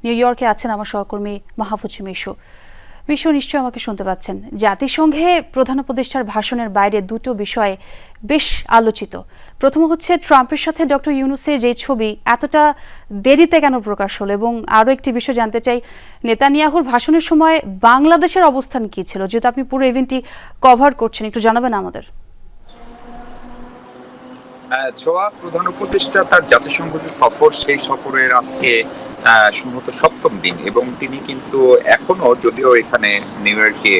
New ইয়র্কে আছেন আমার সহকর্মী মাহফুজ মিশু। মিশু, নিশ্চয়ই আমাকে শুনতে পাচ্ছেন। জাতিসংঘে প্রধান উপদেষ্টার ভাষণের বাইরে দুটো বিষয় বেশ আলোচিত। প্রথম হচ্ছে ট্রাম্পের সাথে ডক্টর ইউনূসের যে ছবি এতটা দেরিতে কেন প্রকাশ হলো, এবং আরও একটি বিষয় জানতে চাই, নেতানিয়াহুর ভাষণের সময় বাংলাদেশের অবস্থান কী ছিল? যেহেতু আপনি পুরো ইভেন্টটি কভার করছেন, একটু জানাবেন আমাদের। ছোয়া প্রধান উপদেষ্টা তার জাতিসংঘ যে সফর, সেই সফরের আজকে সম্ভবত সপ্তম দিন, এবং তিনি কিন্তু এখনো, যদিও এখানে নিউ ইয়র্কে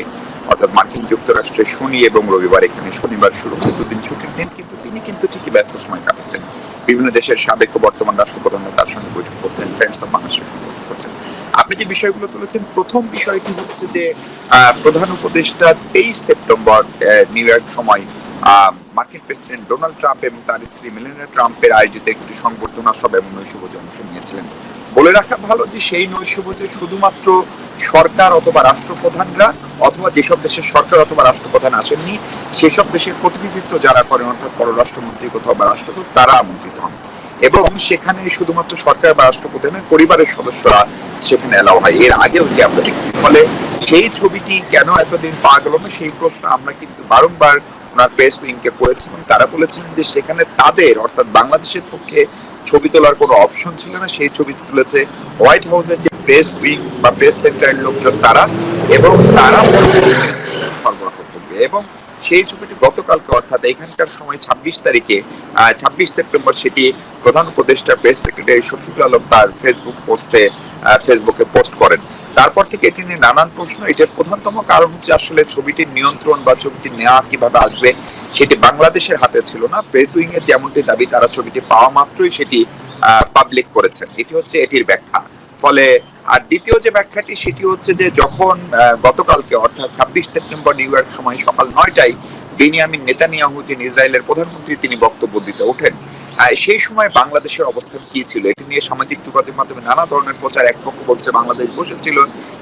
অর্থাৎ মার্কিন যুক্তরাষ্ট্রে শনি এবং রবিবার, এখানে শনিবার শুরু হয়, দুদিন ছুটির দিন, কিন্তু তিনি কিন্তু ঠিকই ব্যস্ত সময় কাটাচ্ছেন। বিভিন্ন দেশের সাবেক ও বর্তমান রাষ্ট্রপ্রধানরা তার সঙ্গে বৈঠক করছেন, ফ্রেন্ডস অফ বাংলাদেশের সঙ্গে বৈঠক করছেন। আপনি যে বিষয়গুলো তুলেছেন, প্রথম বিষয়টি হচ্ছে যে প্রধান উপদেষ্টা 23 সেপ্টেম্বর নিউ ইয়র্ক সময় মার্কিন প্রেসিডেন্ট ডোনাল্ড ট্রাম্প এবং তার স্ত্রী মেলানিয়া ট্রাম্পের আয়োজিত একটি সংবর্ধনা সভা এবং নৈশভোজে অংশ নিয়েছিলেন। বলে রাখা ভালো যে সেই নৈশভোজে শুধুমাত্র সরকার অথবা রাষ্ট্রপ্রধানরা, অথবা যেসব দেশের সরকার অথবা রাষ্ট্রপ্রধান আসেননি, সেসব দেশের প্রতিনিধিত্ব যারা করেন, অর্থাৎ পররাষ্ট্রমন্ত্রী অথবা রাষ্ট্রদূত, তারা আমন্ত্রিত হন, এবং সেখানে শুধুমাত্র সরকার বা রাষ্ট্রপ্রধানের পরিবারের সদস্যরা সেখানে এলাও হয়। এর আগেও এটি আমরা দেখছি। ফলে সেই ছবিটি কেন এতদিন পাওয়া গেল না, সেই প্রশ্ন আমরা কিন্তু বারংবার ওনার প্রেস উইংকে করেছি, এবং তারা বলেছিলেন যে সেখানে তাদের, অর্থাৎ বাংলাদেশের পক্ষে ছবি তোলার কোনো অপশন ছিল না। সেই ছবি তুলেছে হোয়াইট হাউসের যে প্রেস উইং বা প্রেস সেন্টারের লোকজন, তারা, এবং তারা সরবরাহ করবে। এবং সেই ছবিটি গতকালকে, অর্থাৎ এখানকার সময় 26 তারিখে, 26 সেপ্টেম্বর, সেটি প্রধান উপদেষ্টা প্রেস সেক্রেটারি শফিকুল আলম তার ফেসবুকে পোস্ট করেন। তারপর থেকে এটি নিয়ে নানান প্রশ্ন। এটার প্রধানতম কারণ হচ্ছে আসলে ছবিটির নিয়ন্ত্রণ বা ছবিটি নেওয়া কিভাবে আসবে, সেটি বাংলাদেশের হাতে ছিল না। প্রেস উইং এর যেমনটি দাবি, তারা ছবিটি পাওয়া মাত্রই সেটি পাবলিক করেছেন। এটি হচ্ছে এটির ব্যাখ্যা। ফলে আর দ্বিতীয় যে ব্যাখ্যাটি, সেটি হচ্ছে যে যখন গতকালকে, অর্থাৎ 26 সেপ্টেম্বর নিউ ইয়র্ক সময় সকাল 9টায় বেনিয়ামিন নেতানিয়াহু, যিনি ইসরায়েলের প্রধানমন্ত্রী, তিনি বক্তব্য দিতে ওঠেন, সেই সময় বাংলাদেশের অবস্থান কি ছিল, এটি নিয়ে সামাজিক যোগাযোগ মাধ্যমে নানা ধরনের প্রচার। এক পক্ষ বলছে বাংলাদেশ বসেছিল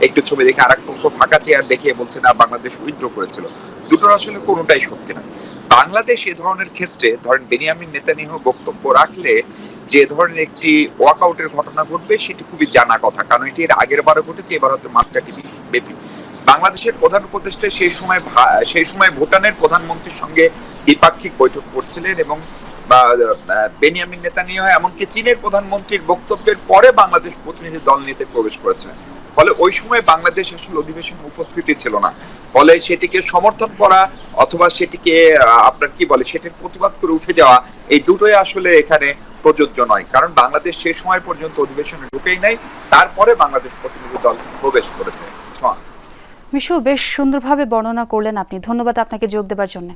একটু ছবি দেখে, আর এক পক্ষ ফাঁকা চেয়ার দেখিয়ে বলছে না, বাংলাদেশ উইথড্র করেছিল। দুটোর আসলে কোনোটাই সত্যি না। বাংলাদেশ এ ধরনের ক্ষেত্রে, ধরেন বেনিয়ামিন নেতানিয়াহু বক্তব্য রাখলে যে ধরনের একটি ওয়াকআউটের ঘটনা ঘটবে, সেটি খুবই জানা কথা, কারণ এটি এর আগের বারও ঘটেছে, এবার হয়তো মাত্রাটি বেশি। বাংলাদেশের প্রধান উপদেষ্টা সেই সময় ভুটানের প্রধানমন্ত্রীর সঙ্গে দ্বিপাক্ষিক বৈঠক করছিলেন, এবং বেনিয়ামিন নেতানিয়াহু এমনকি চীনের প্রধানমন্ত্রীর বক্তব্যের পরে বাংলাদেশ প্রতিনিধি দল নিতে প্রবেশ করেছিলেন। ফলে ওই সময় বাংলাদেশ আসলে অধিবেশন উপস্থিতি ছিল না। ফলে সেটিকে সমর্থন করা অথবা সেটিকে আপনার কি বলে, সেটির প্রতিবাদ করে উঠে যাওয়া, এই দুটোই আসলে এখানে প্রযোজ্য নয়। কারণ বাংলাদেশ সেই সময় পর্যন্ত অধিবেশনে ঢুকেই নাই, তারপরে বাংলাদেশ প্রতিনিধি দল প্রবেশ করেছে। মিশু, বেশ সুন্দরভাবে বর্ণনা করলেন আপনি। ধন্যবাদ আপনাকে যোগ দেবার জন্য।